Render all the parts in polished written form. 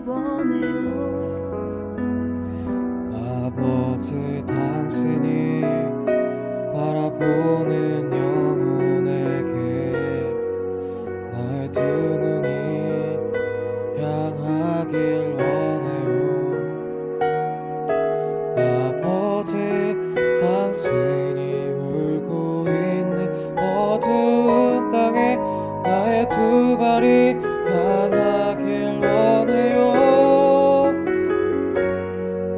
원해요. 아버지 당신이 바라보는 영혼에게 나의 두 눈이 향하길 원해요. 아버지 당신이 울고 있는 어두운 땅에 나의 두 발이 향하길 원해요.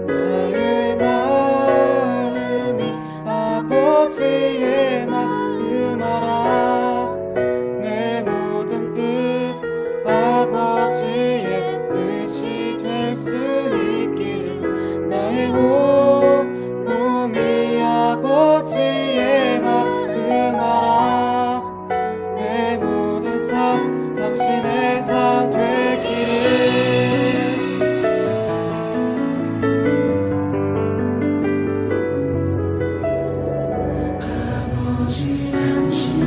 나의 마음이 아버지의 마음 알아. 내 모든 뜻 아버지의 뜻이 될 수 있기를. 나의 몸이 아버지의 마음 알아. 내 모든 삶 당신의 삶 되기를. 아버지 당신의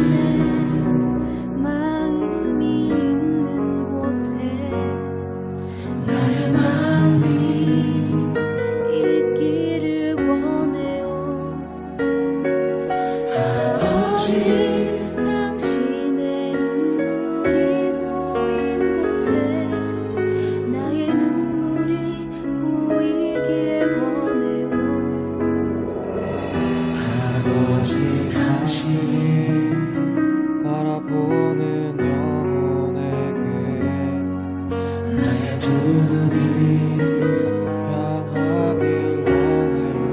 마음이 있는 곳에 나의 마음이 있기를 원해요. 아버지 당신의 눈물이 고인 곳에 나의 눈물이 고이길 원해요. 아버지 당신이 바라보는 영혼에게 나의 두 눈이 향하길 원해요.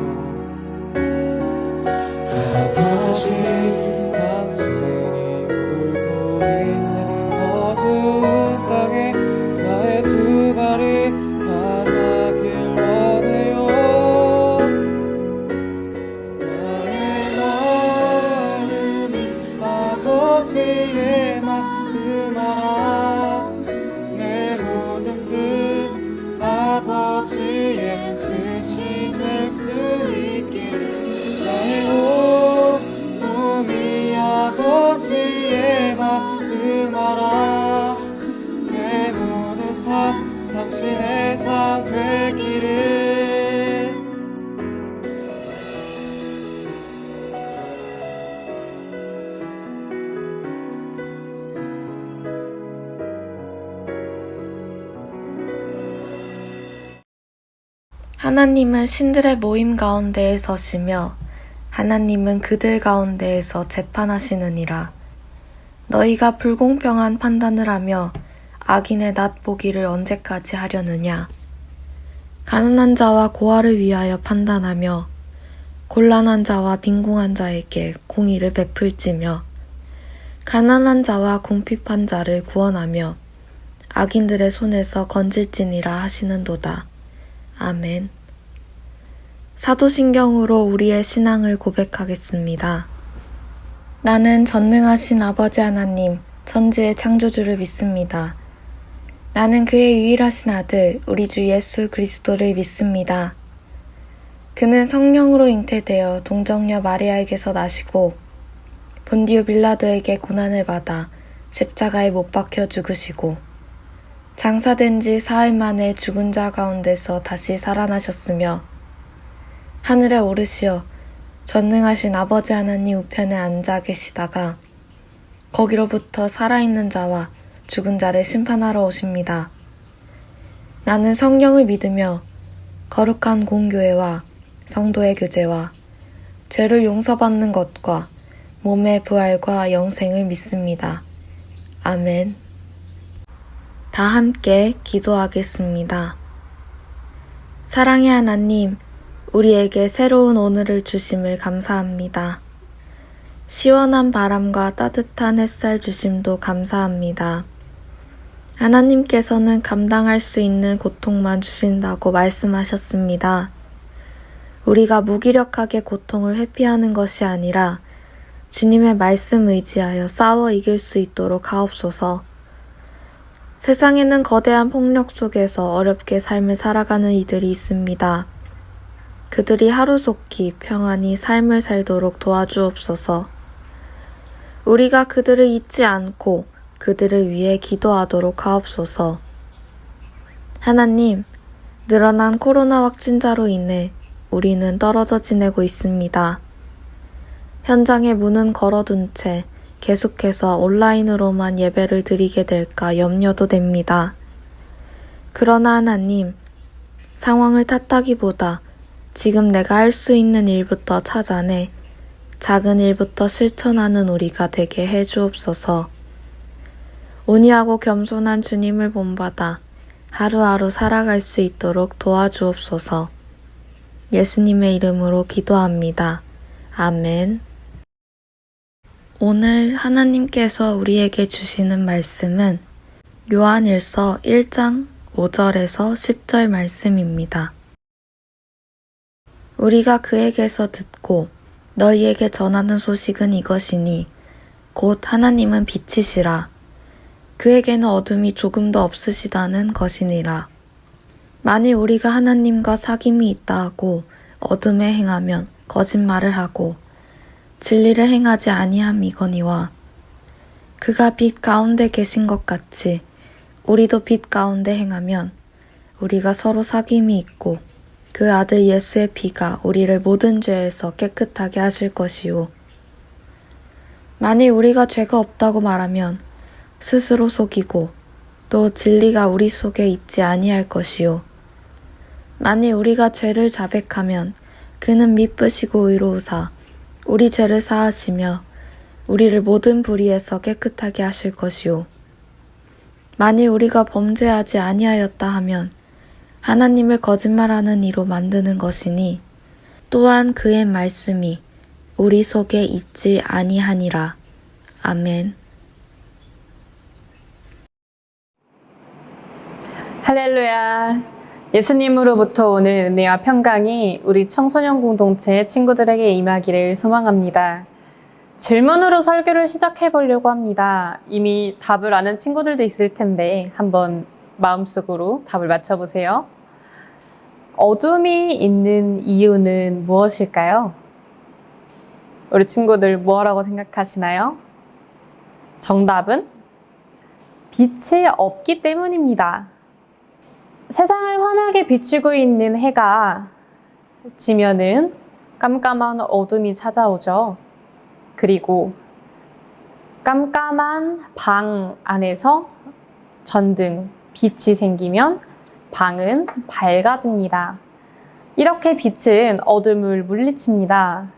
아버지 당신이 울고 있는 어두운 땅에 나의 두 발이 향하길 원해요. 나의 마음이 아버지의 마음 알아. 내 모든 뜻 아버지의 뜻이 될 수 있기를. 나의 몸이 아버지의 마음 알아. 내 모든 삶 당신의 삶 되기를. 하나님은 신들의 모임 가운데에 서시며 하나님은 그들 가운데에서 재판하시느니라. 너희가 불공평한 판단을 하며 악인의 낫보기를 언제까지 하려느냐. 가난한 자와 고아를 위하여 판단하며 곤란한 자와 빈궁한 자에게 공의를 베풀지며 가난한 자와 궁핍한 자를 구원하며 악인들의 손에서 건질지니라 하시는도다. 아멘. 사도신경으로 우리의 신앙을 고백하겠습니다. 나는 전능하신 아버지 하나님, 천지의 창조주를 믿습니다. 나는 그의 유일하신 아들, 우리 주 예수 그리스도를 믿습니다. 그는 성령으로 잉태되어 동정녀 마리아에게서 나시고 본디오 빌라도에게 고난을 받아 십자가에 못 박혀 죽으시고 장사된 지 사흘 만에 죽은 자 가운데서 다시 살아나셨으며 하늘에 오르시어 전능하신 아버지 하나님 우편에 앉아 계시다가 거기로부터 살아있는 자와 죽은 자를 심판하러 오십니다. 나는 성령을 믿으며 거룩한 공교회와 성도의 교제와 죄를 용서받는 것과 몸의 부활과 영생을 믿습니다. 아멘. 다 함께 기도하겠습니다. 사랑의 하나님, 우리에게 새로운 오늘을 주심을 감사합니다. 시원한 바람과 따뜻한 햇살 주심도 감사합니다. 하나님께서는 감당할 수 있는 고통만 주신다고 말씀하셨습니다. 우리가 무기력하게 고통을 회피하는 것이 아니라 주님의 말씀 의지하여 싸워 이길 수 있도록 하옵소서. 세상에는 거대한 폭력 속에서 어렵게 삶을 살아가는 이들이 있습니다. 그들이 하루속히 평안히 삶을 살도록 도와주옵소서. 우리가 그들을 잊지 않고 그들을 위해 기도하도록 하옵소서. 하나님, 늘어난 코로나 확진자로 인해 우리는 떨어져 지내고 있습니다. 현장에 문은 걸어둔 채 계속해서 온라인으로만 예배를 드리게 될까 염려도 됩니다. 그러나 하나님, 상황을 탓하기보다 지금 내가 할 수 있는 일부터 찾아내 작은 일부터 실천하는 우리가 되게 해주옵소서. 온유하고 겸손한 주님을 본받아 하루하루 살아갈 수 있도록 도와주옵소서. 예수님의 이름으로 기도합니다. 아멘. 오늘 하나님께서 우리에게 주시는 말씀은 요한일서 1장 5절에서 10절 말씀입니다. 우리가 그에게서 듣고 너희에게 전하는 소식은 이것이니 곧 하나님은 빛이시라. 그에게는 어둠이 조금도 없으시다는 것이니라. 만일 우리가 하나님과 사귐이 있다 하고 어둠에 행하면 거짓말을 하고 진리를 행하지 아니함이거니와 그가 빛 가운데 계신 것 같이 우리도 빛 가운데 행하면 우리가 서로 사귐이 있고 그 아들 예수의 피가 우리를 모든 죄에서 깨끗하게 하실 것이요. 만일 우리가 죄가 없다고 말하면 스스로 속이고 또 진리가 우리 속에 있지 아니할 것이요. 만일 우리가 죄를 자백하면 그는 미쁘시고 의로우사 우리 죄를 사하시며 우리를 모든 불의에서 깨끗하게 하실 것이요. 만일 우리가 범죄하지 아니하였다 하면 하나님을 거짓말하는 이로 만드는 것이니 또한 그의 말씀이 우리 속에 있지 아니하니라. 아멘. 할렐루야. 예수님으로부터 오는 은혜와 평강이 우리 청소년 공동체 친구들에게 임하기를 소망합니다. 질문으로 설교를 시작해 보려고 합니다. 이미 답을 아는 친구들도 있을 텐데 한번 마음속으로 답을 맞춰보세요. 어둠이 있는 이유는 무엇일까요? 우리 친구들 뭐라고 생각하시나요? 정답은 빛이 없기 때문입니다. 세상을 환하게 비추고 있는 해가 지면은 깜깜한 어둠이 찾아오죠. 그리고 깜깜한 방 안에서 전등, 빛이 생기면 방은 밝아집니다. 이렇게 빛은 어둠을 물리칩니다.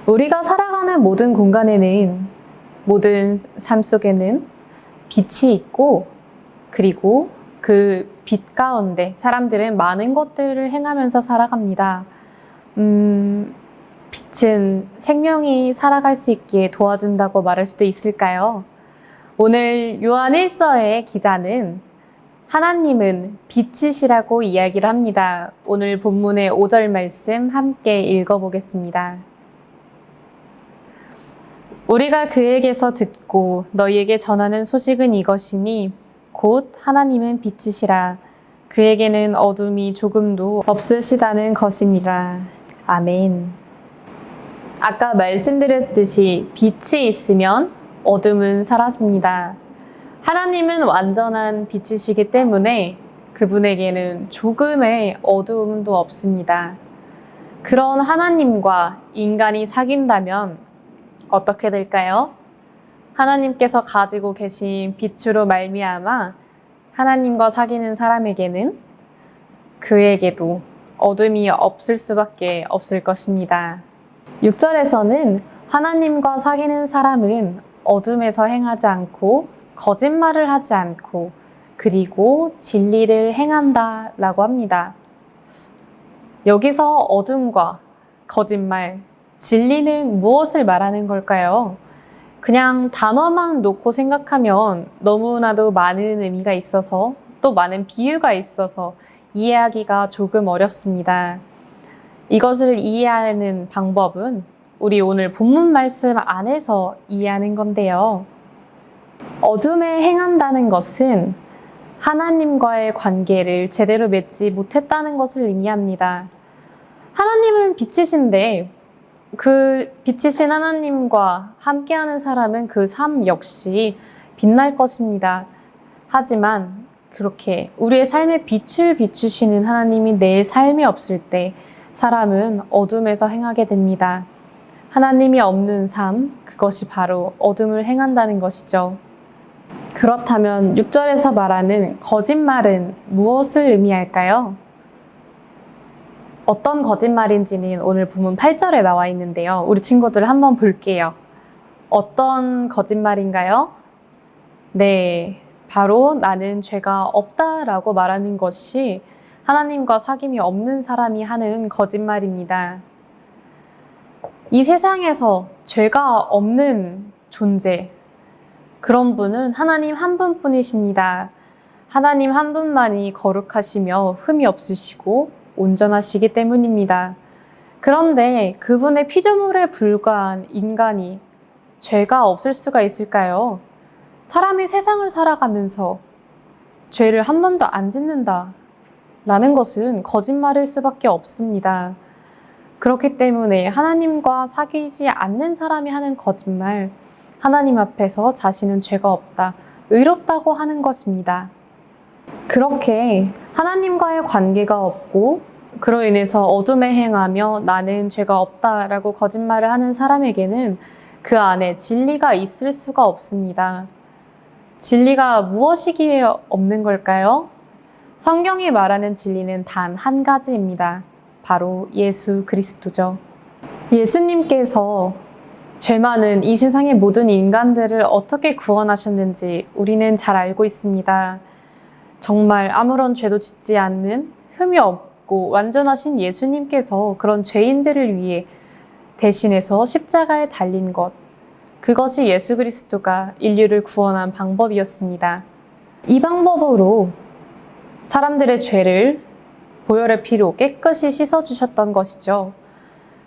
우리가 살아가는 모든 공간에는, 모든 삶 속에는 빛이 있고, 그리고 그 빛 가운데 사람들은 많은 것들을 행하면서 살아갑니다. 빛은 생명이 살아갈 수 있게 도와준다고 말할 수도 있을까요? 오늘 요한 1서의 기자는 하나님은 빛이시라고 이야기를 합니다. 오늘 본문의 5절 말씀 함께 읽어보겠습니다. 우리가 그에게서 듣고 너희에게 전하는 소식은 이것이니 곧 하나님은 빛이시라. 그에게는 어둠이 조금도 없으시다는 것이니라. 아멘. 아까 말씀드렸듯이 빛이 있으면 어둠은 사라집니다. 하나님은 완전한 빛이시기 때문에 그분에게는 조금의 어두움도 없습니다. 그런 하나님과 인간이 사귄다면 어떻게 될까요? 하나님께서 가지고 계신 빛으로 말미암아 하나님과 사귀는 사람에게는 그에게도 어둠이 없을 수밖에 없을 것입니다. 6절에서는 하나님과 사귀는 사람은 어둠에서 행하지 않고 거짓말을 하지 않고 그리고 진리를 행한다 라고 합니다. 여기서 어둠과 거짓말, 진리는 무엇을 말하는 걸까요? 그냥 단어만 놓고 생각하면 너무나도 많은 의미가 있어서 또 많은 비유가 있어서 이해하기가 조금 어렵습니다. 이것을 이해하는 방법은 우리 오늘 본문 말씀 안에서 이해하는 건데요. 어둠에 행한다는 것은 하나님과의 관계를 제대로 맺지 못했다는 것을 의미합니다. 하나님은 빛이신데 그 빛이신 하나님과 함께하는 사람은 그 삶 역시 빛날 것입니다. 하지만 그렇게 우리의 삶에 빛을 비추시는 하나님이 내 삶에 없을 때 사람은 어둠에서 행하게 됩니다. 하나님이 없는 삶, 그것이 바로 어둠을 행한다는 것이죠. 그렇다면 6절에서 말하는 거짓말은 무엇을 의미할까요? 어떤 거짓말인지는 오늘 본문 8절에 나와 있는데요. 우리 친구들 한번 볼게요. 어떤 거짓말인가요? 네, 바로 나는 죄가 없다라고 말하는 것이 하나님과 사귐이 없는 사람이 하는 거짓말입니다. 이 세상에서 죄가 없는 존재, 그런 분은 하나님 한 분뿐이십니다. 하나님 한 분만이 거룩하시며 흠이 없으시고 온전하시기 때문입니다. 그런데 그분의 피조물에 불과한 인간이 죄가 없을 수가 있을까요? 사람이 세상을 살아가면서 죄를 한 번도 안 짓는다 라는 것은 거짓말일 수밖에 없습니다. 그렇기 때문에 하나님과 사귀지 않는 사람이 하는 거짓말, 하나님 앞에서 자신은 죄가 없다, 의롭다고 하는 것입니다. 그렇게 하나님과의 관계가 없고 그로 인해서 어둠에 행하며 나는 죄가 없다라고 거짓말을 하는 사람에게는 그 안에 진리가 있을 수가 없습니다. 진리가 무엇이기에 없는 걸까요? 성경이 말하는 진리는 단 한 가지입니다. 바로 예수 그리스도죠. 예수님께서 죄 많은 이 세상의 모든 인간들을 어떻게 구원하셨는지 우리는 잘 알고 있습니다. 정말 아무런 죄도 짓지 않는 흠이 없고 완전하신 예수님께서 그런 죄인들을 위해 대신해서 십자가에 달린 것, 그것이 예수 그리스도가 인류를 구원한 방법이었습니다. 이 방법으로 사람들의 죄를 보혈의 피로 깨끗이 씻어주셨던 것이죠.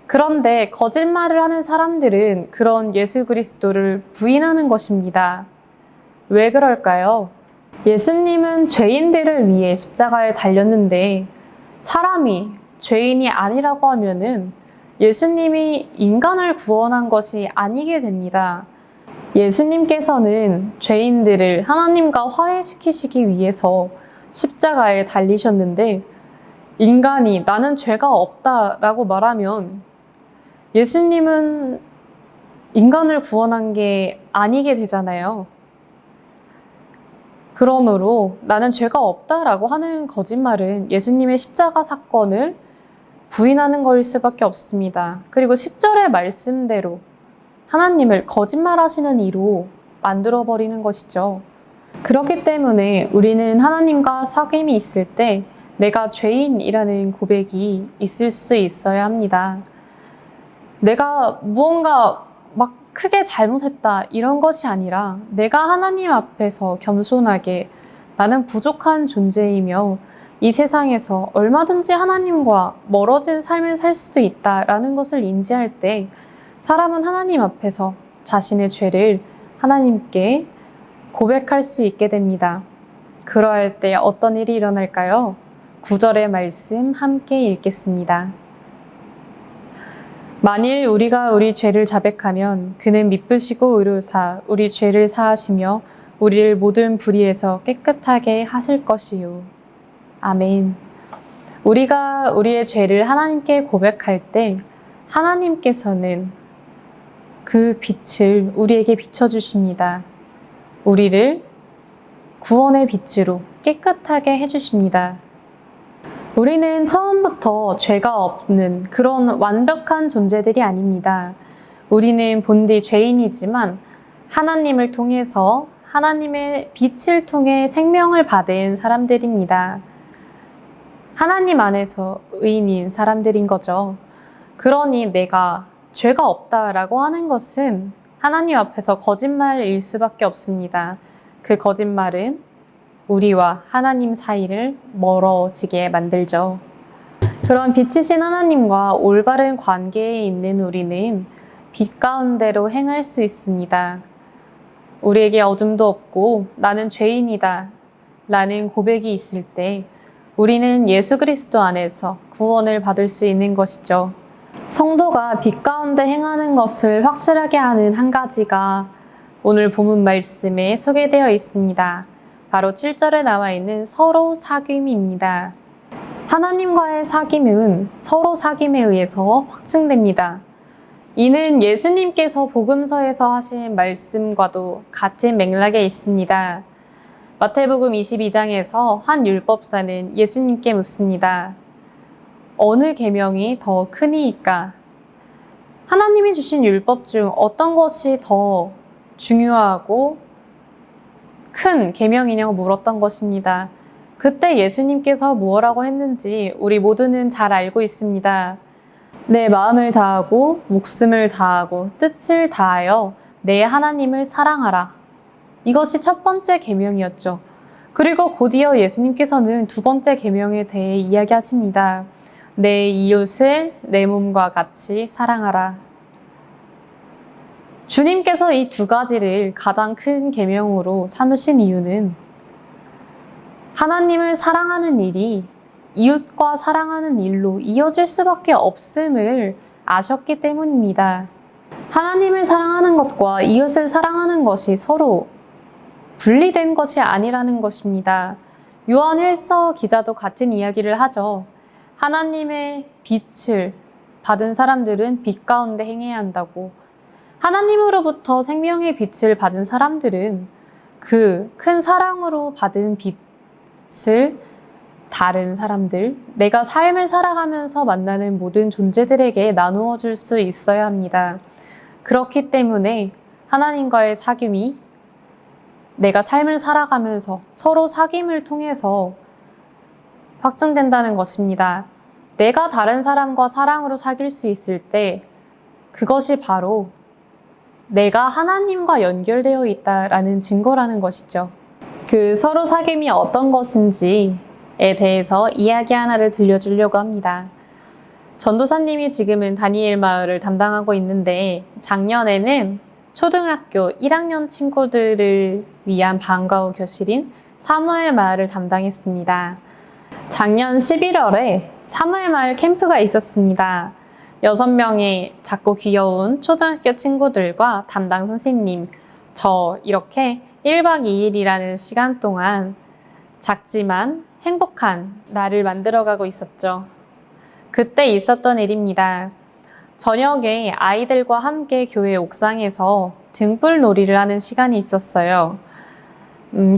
그런데 거짓말을 하는 사람들은 그런 예수 그리스도를 부인하는 것입니다. 왜 그럴까요? 예수님은 죄인들을 위해 십자가에 달렸는데 사람이 죄인이 아니라고 하면은 예수님이 인간을 구원한 것이 아니게 됩니다. 예수님께서는 죄인들을 하나님과 화해시키시기 위해서 십자가에 달리셨는데 인간이 나는 죄가 없다라고 말하면 예수님은 인간을 구원한 게 아니게 되잖아요. 그러므로 나는 죄가 없다라고 하는 거짓말은 예수님의 십자가 사건을 부인하는 것일 수밖에 없습니다. 그리고 10절의 말씀대로 하나님을 거짓말하시는 이로 만들어버리는 것이죠. 그렇기 때문에 우리는 하나님과 사귐이 있을 때 내가 죄인이라는 고백이 있을 수 있어야 합니다. 내가 무언가 막 크게 잘못했다 이런 것이 아니라 내가 하나님 앞에서 겸손하게 나는 부족한 존재이며 이 세상에서 얼마든지 하나님과 멀어진 삶을 살 수도 있다라는 것을 인지할 때 사람은 하나님 앞에서 자신의 죄를 하나님께 고백할 수 있게 됩니다. 그러할 때 어떤 일이 일어날까요? 9절의 말씀 함께 읽겠습니다. 만일 우리가 우리 죄를 자백하면 그는 미쁘시고 의로사 우리 죄를 사하시며 우리를 모든 불의에서 깨끗하게 하실 것이요. 아멘. 우리가 우리의 죄를 하나님께 고백할 때 하나님께서는 그 빛을 우리에게 비춰주십니다. 우리를 구원의 빛으로 깨끗하게 해주십니다. 우리는 처음부터 죄가 없는 그런 완벽한 존재들이 아닙니다. 우리는 본디 죄인이지만 하나님을 통해서 하나님의 빛을 통해 생명을 받은 사람들입니다. 하나님 안에서 의인인 사람들인 거죠. 그러니 내가 죄가 없다라고 하는 것은 하나님 앞에서 거짓말일 수밖에 없습니다. 그 거짓말은 우리와 하나님 사이를 멀어지게 만들죠. 그런 빛이신 하나님과 올바른 관계에 있는 우리는 빛 가운데로 행할 수 있습니다. 우리에게 어둠도 없고 나는 죄인이다 라는 고백이 있을 때 우리는 예수 그리스도 안에서 구원을 받을 수 있는 것이죠. 성도가 빛 가운데 행하는 것을 확실하게 하는 한 가지가 오늘 본문 말씀에 소개되어 있습니다. 바로 7절에 나와 있는 서로 사귐입니다. 하나님과의 사귐은 서로 사귐에 의해서 확증됩니다. 이는 예수님께서 복음서에서 하신 말씀과도 같은 맥락에 있습니다. 마태복음 22장에서 한 율법사는 예수님께 묻습니다. 어느 계명이 더 크니이까? 하나님이 주신 율법 중 어떤 것이 더 중요하고 큰 계명이냐고 물었던 것입니다. 그때 예수님께서 무엇라고 했는지 우리 모두는 잘 알고 있습니다. 내 마음을 다하고 목숨을 다하고 뜻을 다하여 내 하나님을 사랑하라. 이것이 첫 번째 계명이었죠. 그리고 곧이어 예수님께서는 두 번째 계명에 대해 이야기하십니다. 내 이웃을 내 몸과 같이 사랑하라. 주님께서 이 두 가지를 가장 큰 계명으로 삼으신 이유는 하나님을 사랑하는 일이 이웃과 사랑하는 일로 이어질 수밖에 없음을 아셨기 때문입니다. 하나님을 사랑하는 것과 이웃을 사랑하는 것이 서로 분리된 것이 아니라는 것입니다. 요한 1서 기자도 같은 이야기를 하죠. 하나님의 빛을 받은 사람들은 빛 가운데 행해야 한다고. 하나님으로부터 생명의 빛을 받은 사람들은 그 큰 사랑으로 받은 빛을 다른 사람들, 내가 삶을 살아가면서 만나는 모든 존재들에게 나누어 줄 수 있어야 합니다. 그렇기 때문에 하나님과의 사귐이 내가 삶을 살아가면서 서로 사귐을 통해서 확증된다는 것입니다. 내가 다른 사람과 사랑으로 사귈 수 있을 때 그것이 바로 내가 하나님과 연결되어 있다라는 증거라는 것이죠. 그 서로 사귐이 어떤 것인지에 대해서 이야기 하나를 들려주려고 합니다. 전도사님이 지금은 다니엘 마을을 담당하고 있는데 작년에는 초등학교 1학년 친구들을 위한 방과 후 교실인 사무엘 마을을 담당했습니다. 작년 11월에 사무엘 마을 캠프가 있었습니다. 6명의 작고 귀여운 초등학교 친구들과 담당 선생님, 저 이렇게 1박 2일이라는 시간 동안 작지만 행복한 날을 만들어가고 있었죠. 그때 있었던 일입니다. 저녁에 아이들과 함께 교회 옥상에서 등불 놀이를 하는 시간이 있었어요.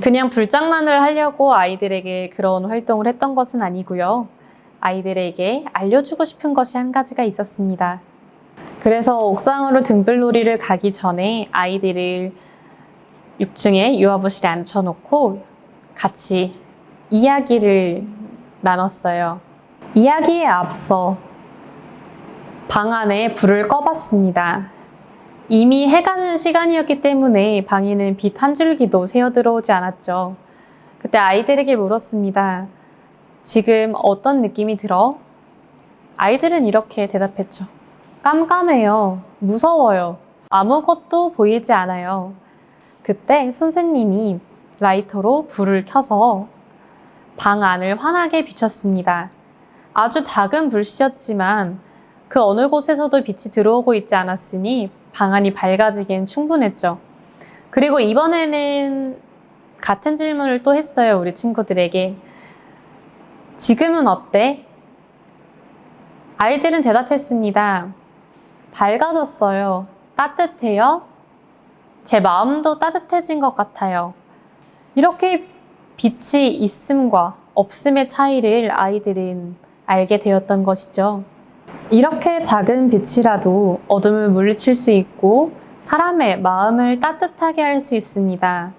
그냥 불장난을 하려고 아이들에게 그런 활동을 했던 것은 아니고요. 아이들에게 알려주고 싶은 것이 한 가지가 있었습니다. 그래서 옥상으로 등불놀이를 가기 전에 아이들을 6층에 유아부실에 앉혀놓고 같이 이야기를 나눴어요. 이야기에 앞서 방 안에 불을 꺼봤습니다. 이미 해가 진 시간이었기 때문에 방에는 빛 한 줄기도 새어 들어오지 않았죠. 그때 아이들에게 물었습니다. 지금 어떤 느낌이 들어? 아이들은 이렇게 대답했죠. 깜깜해요. 무서워요. 아무것도 보이지 않아요. 그때 선생님이 라이터로 불을 켜서 방 안을 환하게 비췄습니다. 아주 작은 불씨였지만 그 어느 곳에서도 빛이 들어오고 있지 않았으니 방 안이 밝아지기엔 충분했죠. 그리고 이번에는 같은 질문을 또 했어요. 우리 친구들에게. 지금은 어때? 아이들은 대답했습니다. 밝아졌어요. 따뜻해요? 제 마음도 따뜻해진 것 같아요. 이렇게 빛이 있음과 없음의 차이를 아이들은 알게 되었던 것이죠. 이렇게 작은 빛이라도 어둠을 물리칠 수 있고 사람의 마음을 따뜻하게 할 수 있습니다.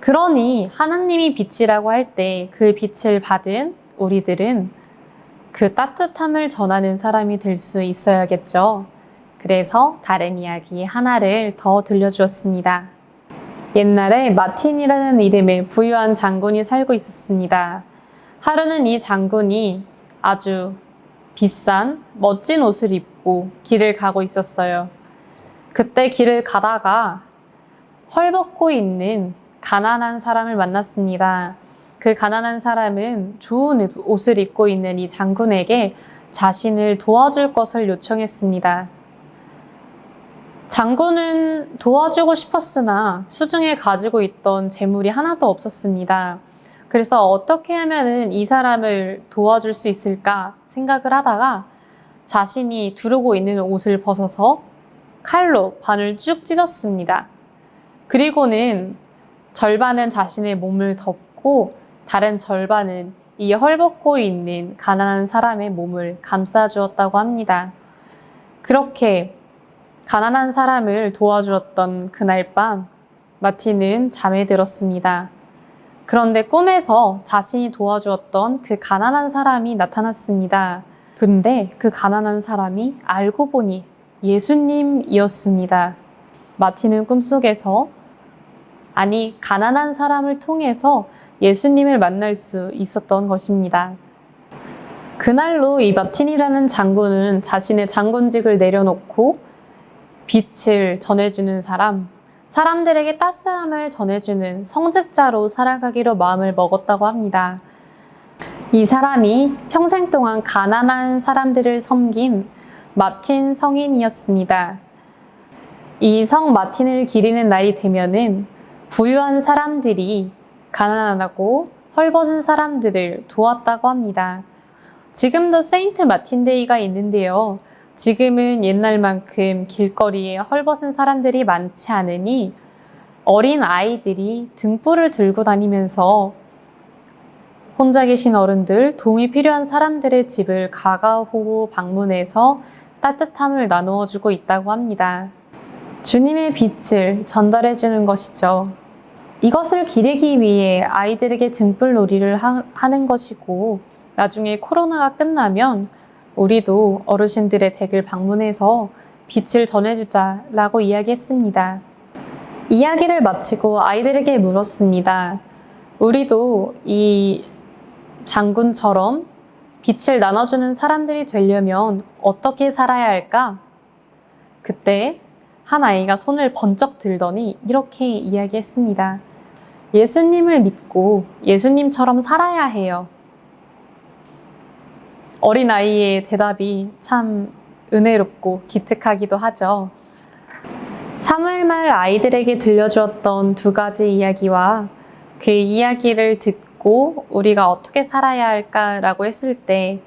그러니 하나님이 빛이라고 할 때 그 빛을 받은 우리들은 그 따뜻함을 전하는 사람이 될 수 있어야겠죠. 그래서 다른 이야기 하나를 더 들려주었습니다. 옛날에 마틴이라는 이름의 부유한 장군이 살고 있었습니다. 하루는 이 장군이 아주 비싼 멋진 옷을 입고 길을 가고 있었어요. 그때 길을 가다가 헐벗고 있는 가난한 사람을 만났습니다. 그 가난한 사람은 좋은 옷을 입고 있는 이 장군에게 자신을 도와줄 것을 요청했습니다. 장군은 도와주고 싶었으나 수중에 가지고 있던 재물이 하나도 없었습니다. 그래서 어떻게 하면은 이 사람을 도와줄 수 있을까 생각을 하다가 자신이 두르고 있는 옷을 벗어서 칼로 반을 쭉 찢었습니다. 그리고는 절반은 자신의 몸을 덮고 다른 절반은 이 헐벗고 있는 가난한 사람의 몸을 감싸주었다고 합니다. 그렇게 가난한 사람을 도와주었던 그날 밤 마틴은 잠에 들었습니다. 그런데 꿈에서 자신이 도와주었던 그 가난한 사람이 나타났습니다. 근데 그 가난한 사람이 알고 보니 예수님이었습니다. 마틴은 꿈속에서 가난한 사람을 통해서 예수님을 만날 수 있었던 것입니다. 그날로 이 마틴이라는 장군은 자신의 장군직을 내려놓고 빛을 전해주는 사람들에게 따스함을 전해주는 성직자로 살아가기로 마음을 먹었다고 합니다. 이 사람이 평생 동안 가난한 사람들을 섬긴 마틴 성인이었습니다. 이 성 마틴을 기리는 날이 되면은 부유한 사람들이 가난하고 헐벗은 사람들을 도왔다고 합니다. 지금도 세인트 마틴데이가 있는데요. 지금은 옛날만큼 길거리에 헐벗은 사람들이 많지 않으니 어린 아이들이 등불을 들고 다니면서 혼자 계신 어른들, 도움이 필요한 사람들의 집을 가가호호 방문해서 따뜻함을 나누어 주고 있다고 합니다. 주님의 빛을 전달해 주는 것이죠. 이것을 기리기 위해 아이들에게 등불놀이를 하는 것이고 나중에 코로나가 끝나면 우리도 어르신들의 댁을 방문해서 빛을 전해주자라고 이야기했습니다. 이야기를 마치고 아이들에게 물었습니다. 우리도 이 장군처럼 빛을 나눠주는 사람들이 되려면 어떻게 살아야 할까? 그때 한 아이가 손을 번쩍 들더니 이렇게 이야기했습니다. 예수님을 믿고 예수님처럼 살아야 해요. 어린아이의 대답이 참 은혜롭고 기특하기도 하죠. 사무엘말 아이들에게 들려주었던 두 가지 이야기와 그 이야기를 듣고 우리가 어떻게 살아야 할까라고 했을 때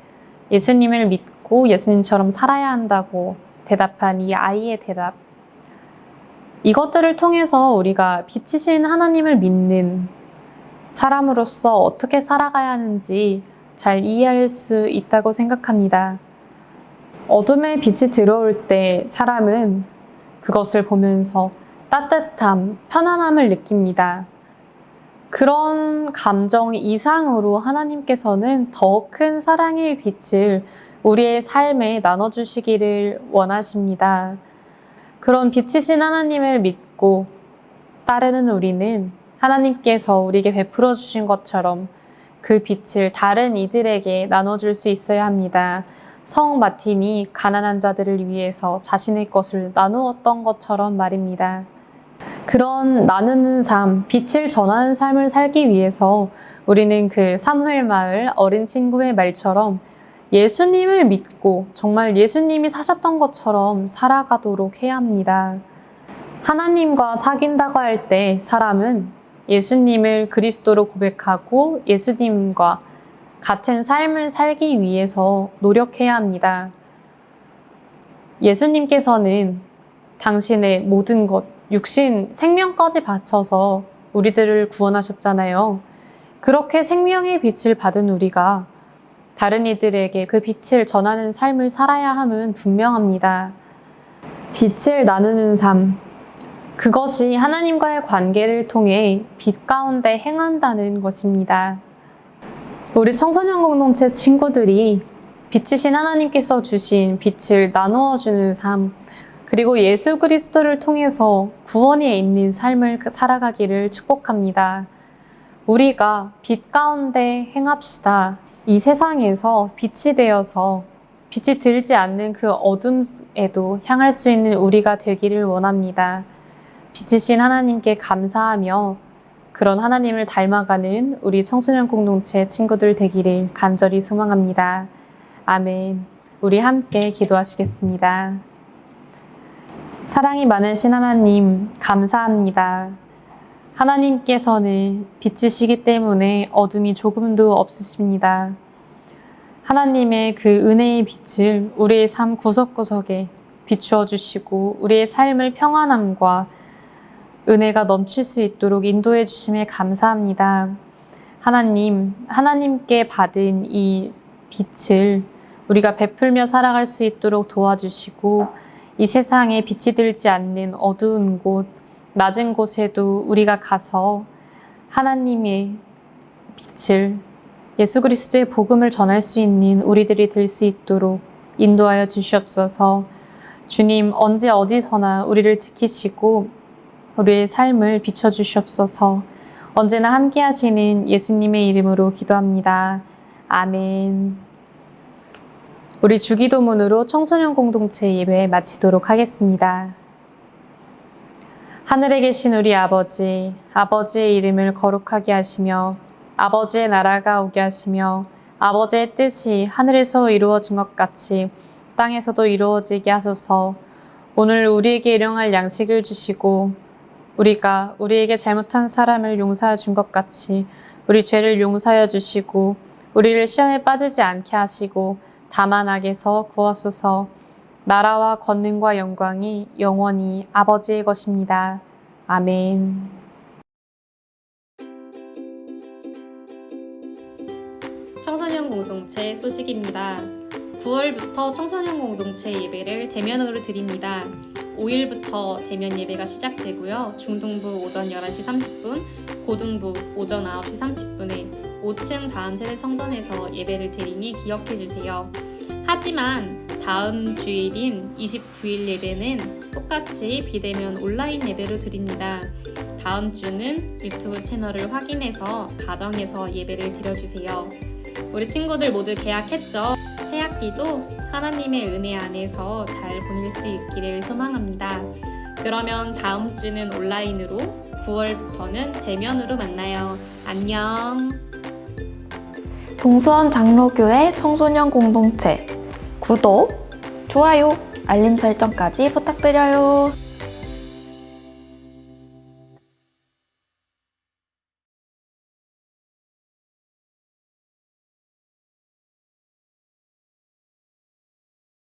예수님을 믿고 예수님처럼 살아야 한다고 대답한 이 아이의 대답. 이것들을 통해서 우리가 빛이신 하나님을 믿는 사람으로서 어떻게 살아가야 하는지 잘 이해할 수 있다고 생각합니다. 어둠의 빛이 들어올 때 사람은 그것을 보면서 따뜻함, 편안함을 느낍니다. 그런 감정 이상으로 하나님께서는 더 큰 사랑의 빛을 우리의 삶에 나눠주시기를 원하십니다. 그런 빛이신 하나님을 믿고 따르는 우리는 하나님께서 우리에게 베풀어 주신 것처럼 그 빛을 다른 이들에게 나눠줄 수 있어야 합니다. 성 마틴이 가난한 자들을 위해서 자신의 것을 나누었던 것처럼 말입니다. 그런 나누는 삶, 빛을 전하는 삶을 살기 위해서 우리는 그 사무엘 마을 어린 친구의 말처럼 예수님을 믿고 정말 예수님이 사셨던 것처럼 살아가도록 해야 합니다. 하나님과 사귄다고 할 때 사람은 예수님을 그리스도로 고백하고 예수님과 같은 삶을 살기 위해서 노력해야 합니다. 예수님께서는 당신의 모든 것, 육신, 생명까지 바쳐서 우리들을 구원하셨잖아요. 그렇게 생명의 빛을 받은 우리가 다른 이들에게 그 빛을 전하는 삶을 살아야 함은 분명합니다. 빛을 나누는 삶, 그것이 하나님과의 관계를 통해 빛 가운데 행한다는 것입니다. 우리 청소년 공동체 친구들이 빛이신 하나님께서 주신 빛을 나누어 주는 삶, 그리고 예수 그리스도를 통해서 구원에 있는 삶을 살아가기를 축복합니다. 우리가 빛 가운데 행합시다. 이 세상에서 빛이 되어서 빛이 들지 않는 그 어둠에도 향할 수 있는 우리가 되기를 원합니다. 빛이신 하나님께 감사하며 그런 하나님을 닮아가는 우리 청소년 공동체 친구들 되기를 간절히 소망합니다. 아멘. 우리 함께 기도하시겠습니다. 사랑이 많으신 하나님, 감사합니다. 하나님께서는 빛이시기 때문에 어둠이 조금도 없으십니다. 하나님의 그 은혜의 빛을 우리의 삶 구석구석에 비추어 주시고 우리의 삶을 평안함과 은혜가 넘칠 수 있도록 인도해 주심에 감사합니다. 하나님, 하나님께 받은 이 빛을 우리가 베풀며 살아갈 수 있도록 도와주시고 이 세상에 빛이 들지 않는 어두운 곳, 낮은 곳에도 우리가 가서 하나님의 빛을 예수 그리스도의 복음을 전할 수 있는 우리들이 될 수 있도록 인도하여 주시옵소서. 주님, 언제 어디서나 우리를 지키시고 우리의 삶을 비춰주시옵소서. 언제나 함께 하시는 예수님의 이름으로 기도합니다. 아멘. 우리 주기도문으로 청소년 공동체 예배 마치도록 하겠습니다. 하늘에 계신 우리 아버지, 아버지의 이름을 거룩하게 하시며 아버지의 나라가 오게 하시며 아버지의 뜻이 하늘에서 이루어진 것 같이 땅에서도 이루어지게 하소서. 오늘 우리에게 일용할 양식을 주시고 우리가 우리에게 잘못한 사람을 용서해 준 것 같이 우리 죄를 용서하여 주시고 우리를 시험에 빠지지 않게 하시고 다만 악에서 구하소서. 나라와 권능과 영광이 영원히 아버지의 것입니다. 아멘. 청소년 공동체 소식입니다. 9월부터 청소년 공동체 예배를 대면으로 드립니다. 5일부터 대면 예배가 시작되고요. 중등부 오전 11시 30분, 고등부 오전 9시 30분에 5층 다음 세대 성전에서 예배를 드리니 기억해 주세요. 하지만 다음 주일인 29일 예배는 똑같이 비대면 온라인 예배로 드립니다. 다음 주는 유튜브 채널을 확인해서 가정에서 예배를 드려주세요. 우리 친구들 모두 개학했죠? 새 학기도 하나님의 은혜 안에서 잘 보낼 수 있기를 소망합니다. 그러면 다음 주는 온라인으로, 9월부터는 대면으로 만나요. 안녕. 동수원 장로교회 청소년 공동체 구독, 좋아요, 알림 설정까지 부탁드려요.